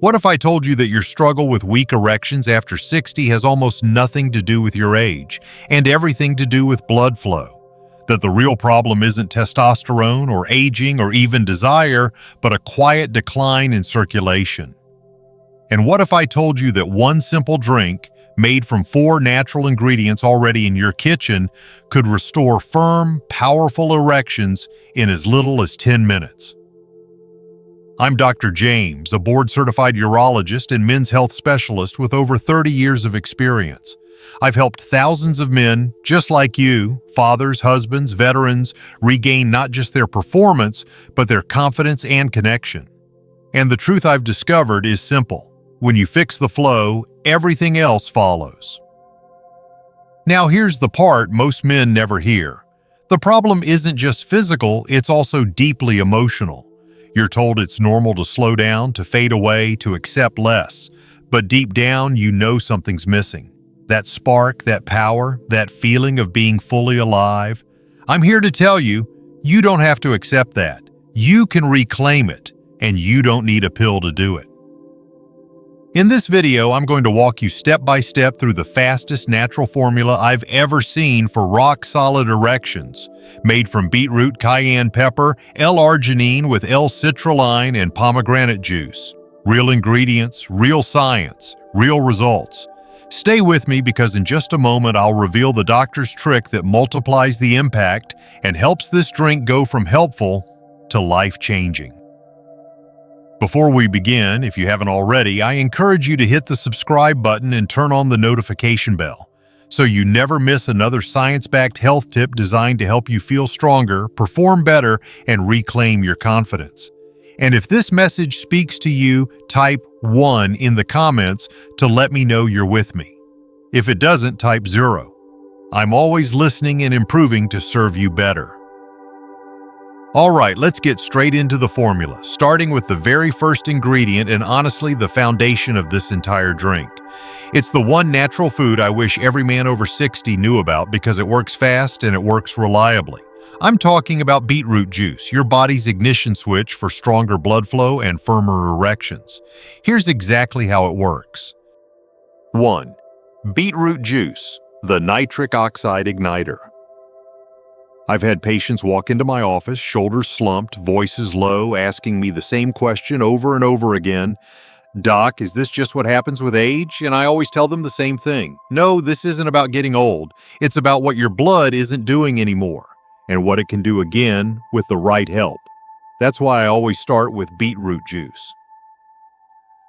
What if I told you that your struggle with weak erections after 60 has almost nothing to do with your age and everything to do with blood flow? That the real problem isn't testosterone or aging or even desire, but a quiet decline in circulation? And what if I told you that one simple drink, made from 4 natural ingredients already in your kitchen, could restore firm, powerful erections in as little as 10 minutes? I'm Dr. James, a board-certified urologist and men's health specialist with over 30 years of experience. I've helped thousands of men, just like you, fathers, husbands, veterans, regain not just their performance, but their confidence and connection. And the truth I've discovered is simple. When you fix the flow, everything else follows. Now here's the part most men never hear. The problem isn't just physical, it's also deeply emotional. You're told it's normal to slow down, to fade away, to accept less. But deep down, you know something's missing. That spark, that power, that feeling of being fully alive. I'm here to tell you, you don't have to accept that. You can reclaim it, and you don't need a pill to do it. In this video, I'm going to walk you step by step through the fastest natural formula I've ever seen for rock-solid erections, made from beetroot, cayenne pepper, L-Arginine with L-Citrulline, and pomegranate juice. Real ingredients, real science, real results. Stay with me because in just a moment I'll reveal the doctor's trick that multiplies the impact and helps this drink go from helpful to life-changing. Before we begin, if you haven't already, I encourage you to hit the subscribe button and turn on the notification bell so you never miss another science-backed health tip designed to help you feel stronger, perform better, and reclaim your confidence. And if this message speaks to you, type 1 in the comments to let me know you're with me. If it doesn't, type 0. I'm always listening and improving to serve you better. All right, let's get straight into the formula, starting with the very first ingredient and honestly the foundation of this entire drink. It's the one natural food I wish every man over 60 knew about because it works fast and it works reliably. I'm talking about beetroot juice, your body's ignition switch for stronger blood flow and firmer erections. Here's exactly how it works. 1. Beetroot juice, the nitric oxide igniter. I've had patients walk into my office, shoulders slumped, voices low, asking me the same question over and over again. Doc, is this just what happens with age? And I always tell them the same thing. No, this isn't about getting old. It's about what your blood isn't doing anymore and what it can do again with the right help. That's why I always start with beetroot juice.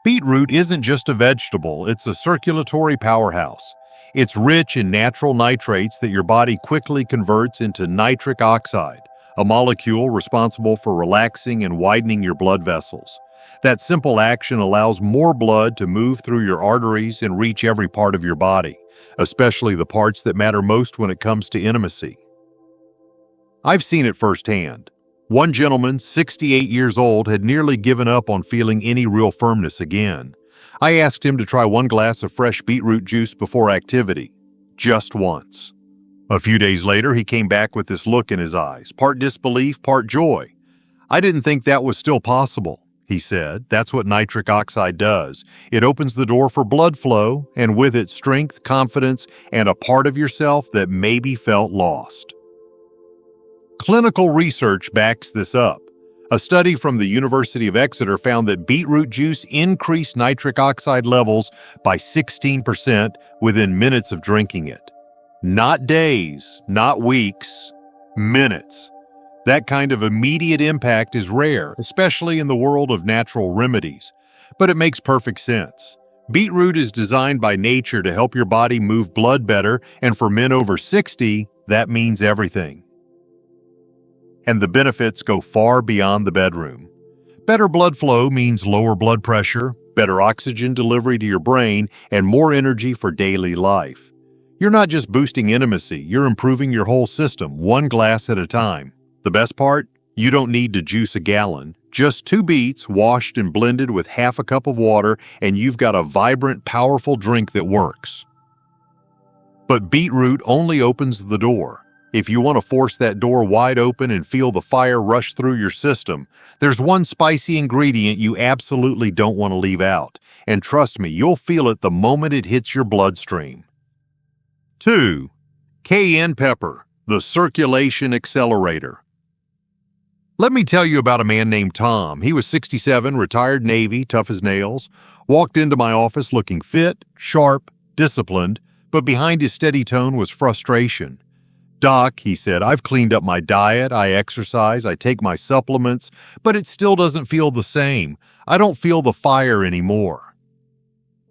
Beetroot isn't just a vegetable, it's a circulatory powerhouse. It's rich in natural nitrates that your body quickly converts into nitric oxide, a molecule responsible for relaxing and widening your blood vessels. That simple action allows more blood to move through your arteries and reach every part of your body, especially the parts that matter most when it comes to intimacy. I've seen it firsthand. One gentleman, 68 years old, had nearly given up on feeling any real firmness again. I asked him to try 1 glass of fresh beetroot juice before activity, just once. A few days later, he came back with this look in his eyes, part disbelief, part joy. I didn't think that was still possible, he said. That's what nitric oxide does. It opens the door for blood flow, and with it, strength, confidence, and a part of yourself that maybe felt lost. Clinical research backs this up. A study from the University of Exeter found that beetroot juice increased nitric oxide levels by 16% within minutes of drinking it. Not days, not weeks, minutes. That kind of immediate impact is rare, especially in the world of natural remedies, but it makes perfect sense. Beetroot is designed by nature to help your body move blood better, and for men over 60, that means everything. And the benefits go far beyond the bedroom. Better blood flow means lower blood pressure, better oxygen delivery to your brain, and more energy for daily life. You're not just boosting intimacy, you're improving your whole system, 1 glass at a time. The best part? You don't need to juice a gallon. Just 2 beets washed and blended with half a cup of water, and you've got a vibrant, powerful drink that works. But beetroot only opens the door. If you want to force that door wide open and feel the fire rush through your system, there's one spicy ingredient you absolutely don't want to leave out. And trust me, you'll feel it the moment it hits your bloodstream. 2. Cayenne Pepper, the circulation accelerator. Let me tell you about a man named Tom. He was 67, retired Navy, tough as nails, walked into my office looking fit, sharp, disciplined, but behind his steady tone was frustration. "Doc," he said, "I've cleaned up my diet, I exercise, I take my supplements, but it still doesn't feel the same. I don't feel the fire anymore."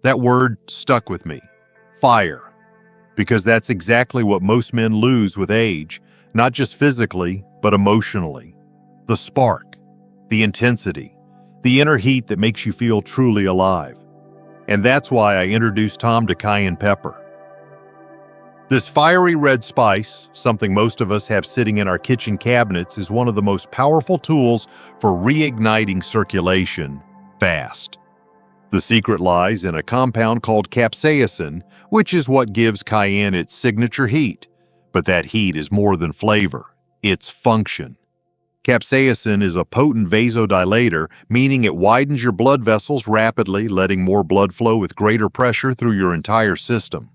That word stuck with me. Fire. Because that's exactly what most men lose with age, not just physically, but emotionally. The spark, the intensity, the inner heat that makes you feel truly alive. And that's why I introduced Tom to Cayenne Pepper. This fiery red spice, something most of us have sitting in our kitchen cabinets, is one of the most powerful tools for reigniting circulation fast. The secret lies in a compound called capsaicin, which is what gives cayenne its signature heat. But that heat is more than flavor, it's function. Capsaicin is a potent vasodilator, meaning it widens your blood vessels rapidly, letting more blood flow with greater pressure through your entire system.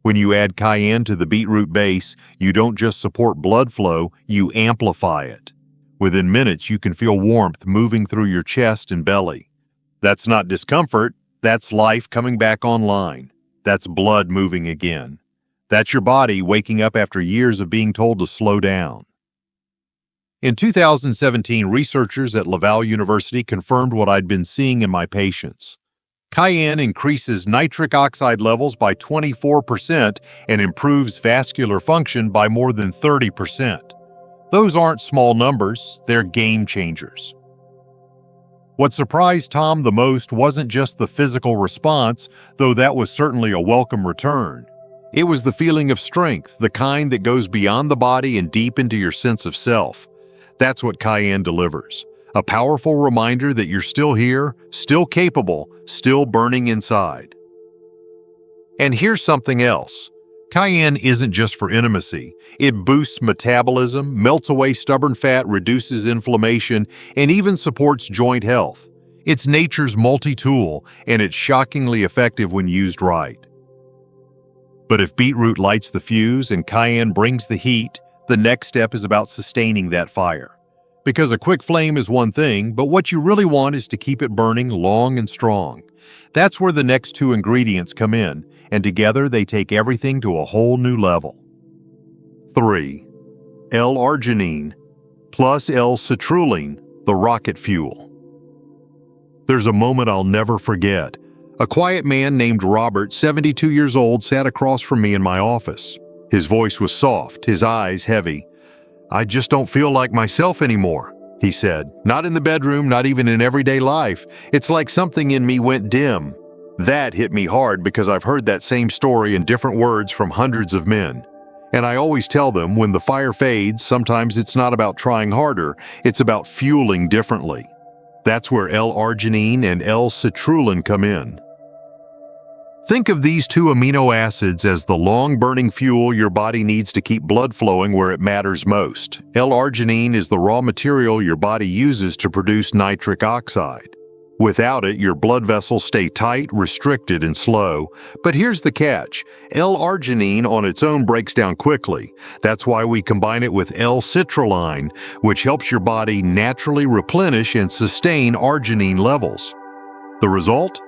When you add cayenne to the beetroot base, you don't just support blood flow, you amplify it. Within minutes, you can feel warmth moving through your chest and belly. That's not discomfort, that's life coming back online. That's blood moving again. That's your body waking up after years of being told to slow down. In 2017, researchers at Laval University confirmed what I'd been seeing in my patients. Cayenne increases nitric oxide levels by 24% and improves vascular function by more than 30%. Those aren't small numbers, they're game changers. What surprised Tom the most wasn't just the physical response, though that was certainly a welcome return. It was the feeling of strength, the kind that goes beyond the body and deep into your sense of self. That's what cayenne delivers. A powerful reminder that you're still here, still capable, still burning inside. And here's something else. Cayenne isn't just for intimacy. It boosts metabolism, melts away stubborn fat, reduces inflammation, and even supports joint health. It's nature's multi-tool, and it's shockingly effective when used right. But if beetroot lights the fuse and cayenne brings the heat, the next step is about sustaining that fire. Because a quick flame is one thing, but what you really want is to keep it burning long and strong. That's where the next two ingredients come in, and together they take everything to a whole new level. 3. L-Arginine plus L-Citrulline, the rocket fuel. There's a moment I'll never forget. A quiet man named Robert, 72 years old, sat across from me in my office. His voice was soft, his eyes heavy. "I just don't feel like myself anymore," he said. "Not in the bedroom, not even in everyday life. It's like something in me went dim." That hit me hard because I've heard that same story in different words from hundreds of men. And I always tell them when the fire fades, sometimes it's not about trying harder, it's about fueling differently. That's where L-Arginine and L-Citrulline come in. Think of these two amino acids as the long-burning fuel your body needs to keep blood flowing where it matters most. L-Arginine is the raw material your body uses to produce nitric oxide. Without it, your blood vessels stay tight, restricted, and slow. But here's the catch. L-Arginine on its own breaks down quickly. That's why we combine it with L-Citrulline, which helps your body naturally replenish and sustain arginine levels. The result?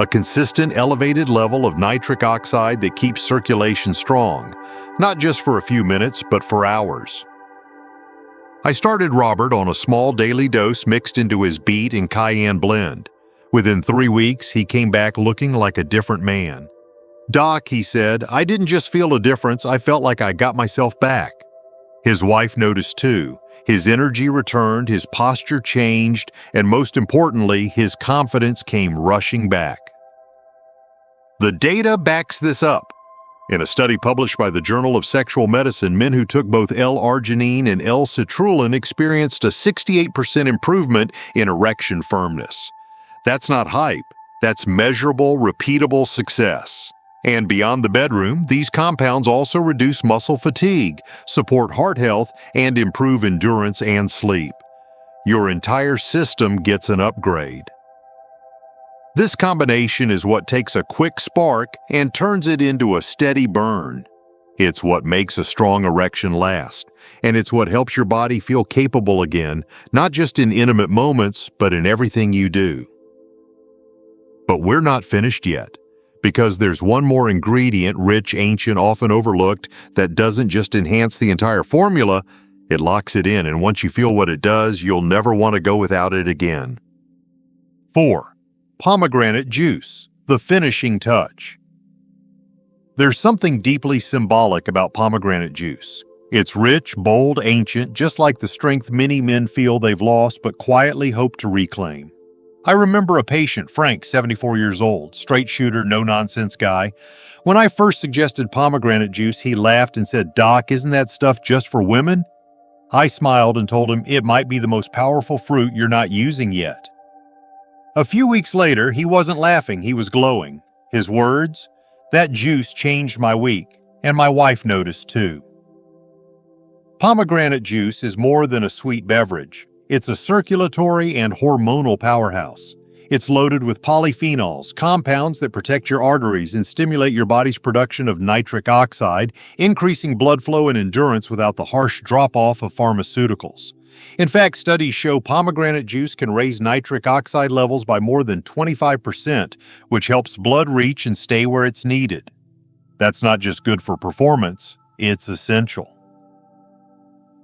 A consistent elevated level of nitric oxide that keeps circulation strong, not just for a few minutes, but for hours. I started Robert on a small daily dose mixed into his beet and cayenne blend. Within 3 weeks, he came back looking like a different man. "Doc," he said, "I didn't just feel a difference, I felt like I got myself back." His wife noticed too. His energy returned, his posture changed, and most importantly, his confidence came rushing back. The data backs this up. In a study published by the Journal of Sexual Medicine, men who took both L-Arginine and L-Citrulline experienced a 68% improvement in erection firmness. That's not hype, that's measurable, repeatable success. And beyond the bedroom, these compounds also reduce muscle fatigue, support heart health, and improve endurance and sleep. Your entire system gets an upgrade. This combination is what takes a quick spark and turns it into a steady burn. It's what makes a strong erection last, and it's what helps your body feel capable again, not just in intimate moments, but in everything you do. But we're not finished yet, because there's one more ingredient, rich, ancient, often overlooked, that doesn't just enhance the entire formula, it locks it in, and once you feel what it does, you'll never want to go without it again. 4. Pomegranate juice, the finishing touch. There's something deeply symbolic about pomegranate juice. It's rich, bold, ancient, just like the strength many men feel they've lost but quietly hope to reclaim. I remember a patient, Frank, 74 years old, straight shooter, no-nonsense guy. When I first suggested pomegranate juice, he laughed and said, "Doc, isn't that stuff just for women?" I smiled and told him it might be the most powerful fruit you're not using yet. A few weeks later, he wasn't laughing, he was glowing. His words? That juice changed my week, and my wife noticed too. Pomegranate juice is more than a sweet beverage. It's a circulatory and hormonal powerhouse. It's loaded with polyphenols, compounds that protect your arteries and stimulate your body's production of nitric oxide, increasing blood flow and endurance without the harsh drop-off of pharmaceuticals. In fact, studies show pomegranate juice can raise nitric oxide levels by more than 25%, which helps blood reach and stay where it's needed. That's not just good for performance, it's essential.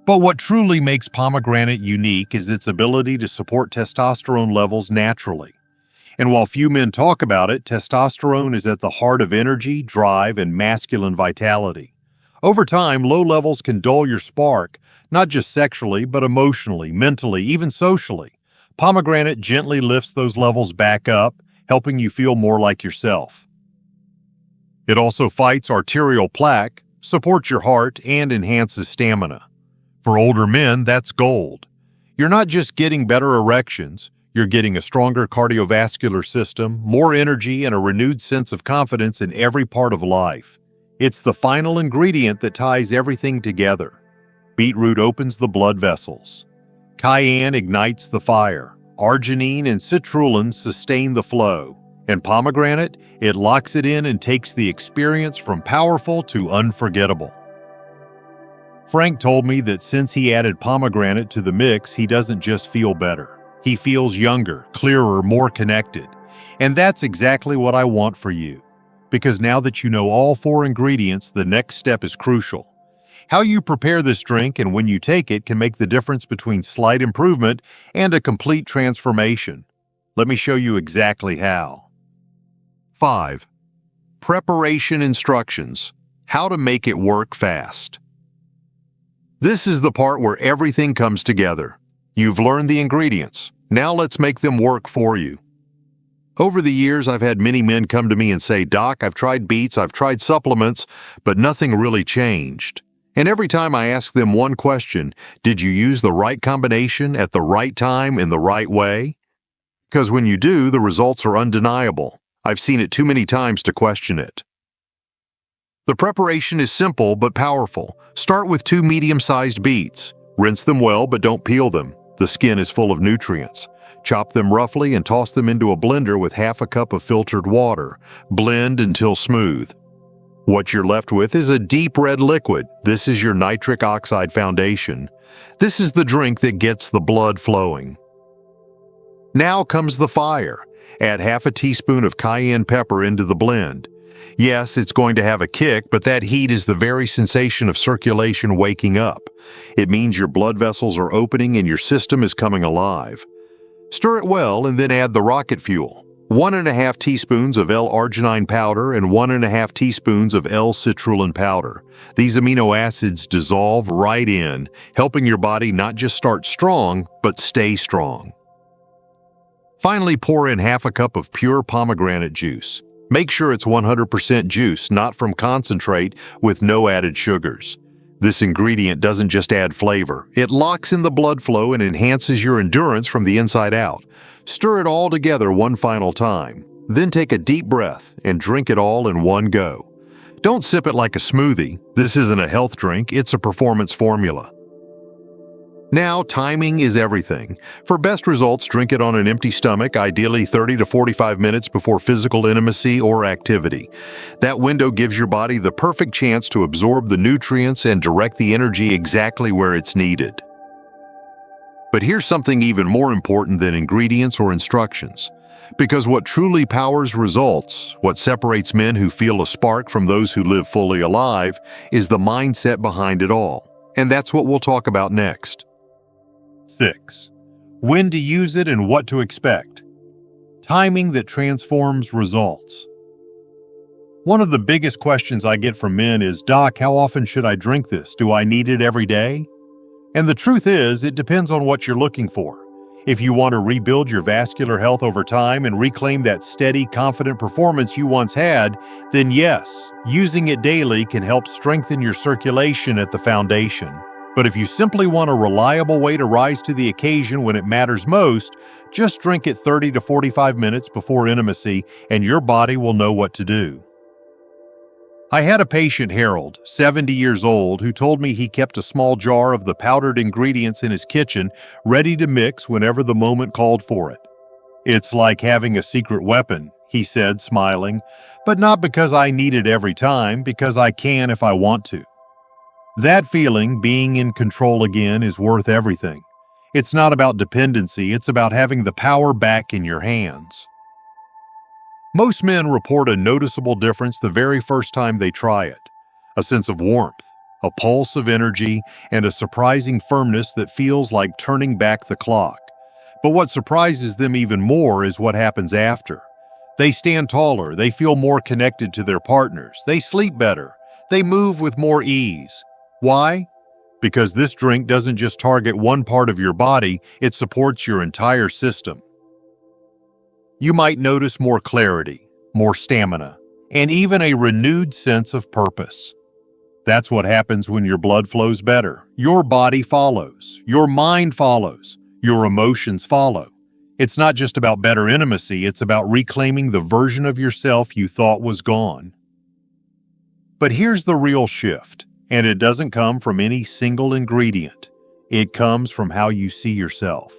But what truly makes pomegranate unique is its ability to support testosterone levels naturally. And while few men talk about it, testosterone is at the heart of energy, drive, and masculine vitality. Over time, low levels can dull your spark, not just sexually, but emotionally, mentally, even socially. Pomegranate gently lifts those levels back up, helping you feel more like yourself. It also fights arterial plaque, supports your heart, and enhances stamina. For older men, that's gold. You're not just getting better erections, you're getting a stronger cardiovascular system, more energy, and a renewed sense of confidence in every part of life. It's the final ingredient that ties everything together. Beetroot opens the blood vessels. Cayenne ignites the fire. Arginine and citrulline sustain the flow. And pomegranate, it locks it in and takes the experience from powerful to unforgettable. Frank told me that since he added pomegranate to the mix, he doesn't just feel better. He feels younger, clearer, more connected. And that's exactly what I want for you. Because now that you know all 4 ingredients, the next step is crucial. How you prepare this drink and when you take it can make the difference between slight improvement and a complete transformation. Let me show you exactly how. 5. Preparation instructions. How to make it work fast. This is the part where everything comes together. You've learned the ingredients. Now let's make them work for you. Over the years, I've had many men come to me and say, "Doc, I've tried beets, I've tried supplements, but nothing really changed." And every time I ask them one question, did you use the right combination at the right time in the right way? Because when you do, the results are undeniable. I've seen it too many times to question it. The preparation is simple but powerful. Start with 2 medium-sized beets. Rinse them well, but don't peel them. The skin is full of nutrients. Chop them roughly and toss them into a blender with half a cup of filtered water. Blend until smooth. What you're left with is a deep red liquid. This is your nitric oxide foundation. This is the drink that gets the blood flowing. Now comes the fire. Add half a teaspoon of cayenne pepper into the blend. Yes, it's going to have a kick, but that heat is the very sensation of circulation waking up. It means your blood vessels are opening and your system is coming alive. Stir it well and then add the rocket fuel. 1½ teaspoons of L-Arginine powder and 1½ teaspoons of L-Citrulline powder. These amino acids dissolve right in, helping your body not just start strong, but stay strong. Finally, pour in half a cup of pure pomegranate juice. Make sure it's 100% juice, not from concentrate, with no added sugars. This ingredient doesn't just add flavor. It locks in the blood flow and enhances your endurance from the inside out. Stir it all together one final time. Then take a deep breath and drink it all in one go. Don't sip it like a smoothie. This isn't a health drink, it's a performance formula. Now, timing is everything. For best results, drink it on an empty stomach, ideally 30 to 45 minutes before physical intimacy or activity. That window gives your body the perfect chance to absorb the nutrients and direct the energy exactly where it's needed. But here's something even more important than ingredients or instructions. Because what truly powers results, what separates men who feel a spark from those who live fully alive, is the mindset behind it all. And that's what we'll talk about next. 6. When to use it and what to expect. Timing that transforms results. One of the biggest questions I get from men is, "Doc, how often should I drink this? Do I need it every day?" And the truth is, it depends on what you're looking for. If you want to rebuild your vascular health over time and reclaim that steady, confident performance you once had, then yes, using it daily can help strengthen your circulation at the foundation. But if you simply want a reliable way to rise to the occasion when it matters most, just drink it 30 to 45 minutes before intimacy and your body will know what to do. I had a patient, Harold, 70 years old, who told me he kept a small jar of the powdered ingredients in his kitchen, ready to mix whenever the moment called for it. "It's like having a secret weapon," he said, smiling, "but not because I need it every time, because I can if I want to." That feeling, being in control again, is worth everything. It's not about dependency, it's about having the power back in your hands. Most men report a noticeable difference the very first time they try it. A sense of warmth, a pulse of energy, and a surprising firmness that feels like turning back the clock. But what surprises them even more is what happens after. They stand taller, they feel more connected to their partners, they sleep better, they move with more ease. Why? Because this drink doesn't just target one part of your body, it supports your entire system. You might notice more clarity, more stamina, and even a renewed sense of purpose. That's what happens when your blood flows better. Your body follows, your mind follows, your emotions follow. It's not just about better intimacy, it's about reclaiming the version of yourself you thought was gone. But here's the real shift, and it doesn't come from any single ingredient. It comes from how you see yourself.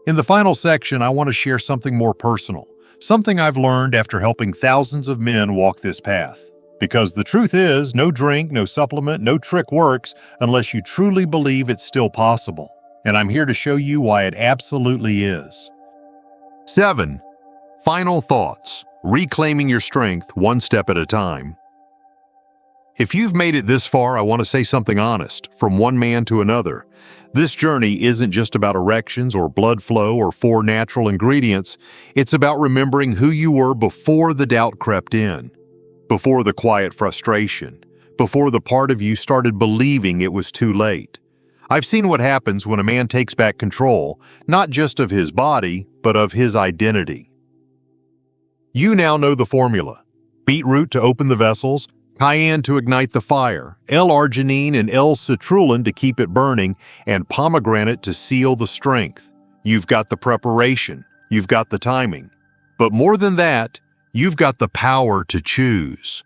In the final section, I want to share something more personal, something I've learned after helping thousands of men walk this path. Because the truth is, no drink, no supplement, no trick works unless you truly believe it's still possible. And I'm here to show you why it absolutely is. 7. Final thoughts. Reclaiming your strength one step at a time. If you've made it this far, I want to say something honest, from one man to another. This journey isn't just about erections or blood flow or 4 natural ingredients. It's about remembering who you were before the doubt crept in, before the quiet frustration, before the part of you started believing it was too late. I've seen what happens when a man takes back control, not just of his body, but of his identity. You now know the formula. Beetroot to open the vessels, Cayenne to ignite the fire, L-Arginine and L-Citrulline to keep it burning, and Pomegranate to seal the strength. You've got the preparation, you've got the timing. But more than that, you've got the power to choose.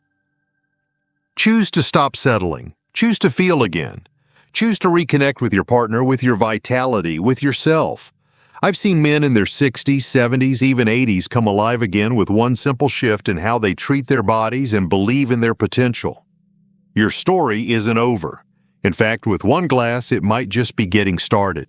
Choose to stop settling. Choose to feel again. Choose to reconnect with your partner, with your vitality, with yourself. I've seen men in their 60s, 70s, even 80s come alive again with one simple shift in how they treat their bodies and believe in their potential. Your story isn't over. In fact, with one glass, it might just be getting started.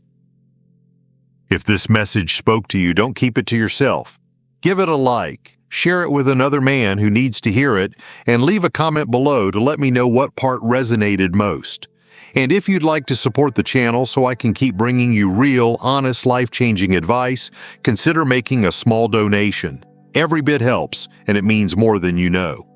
If this message spoke to you, don't keep it to yourself. Give it a like, share it with another man who needs to hear it, and leave a comment below to let me know what part resonated most. And if you'd like to support the channel so I can keep bringing you real, honest, life-changing advice, consider making a small donation. Every bit helps, and it means more than you know.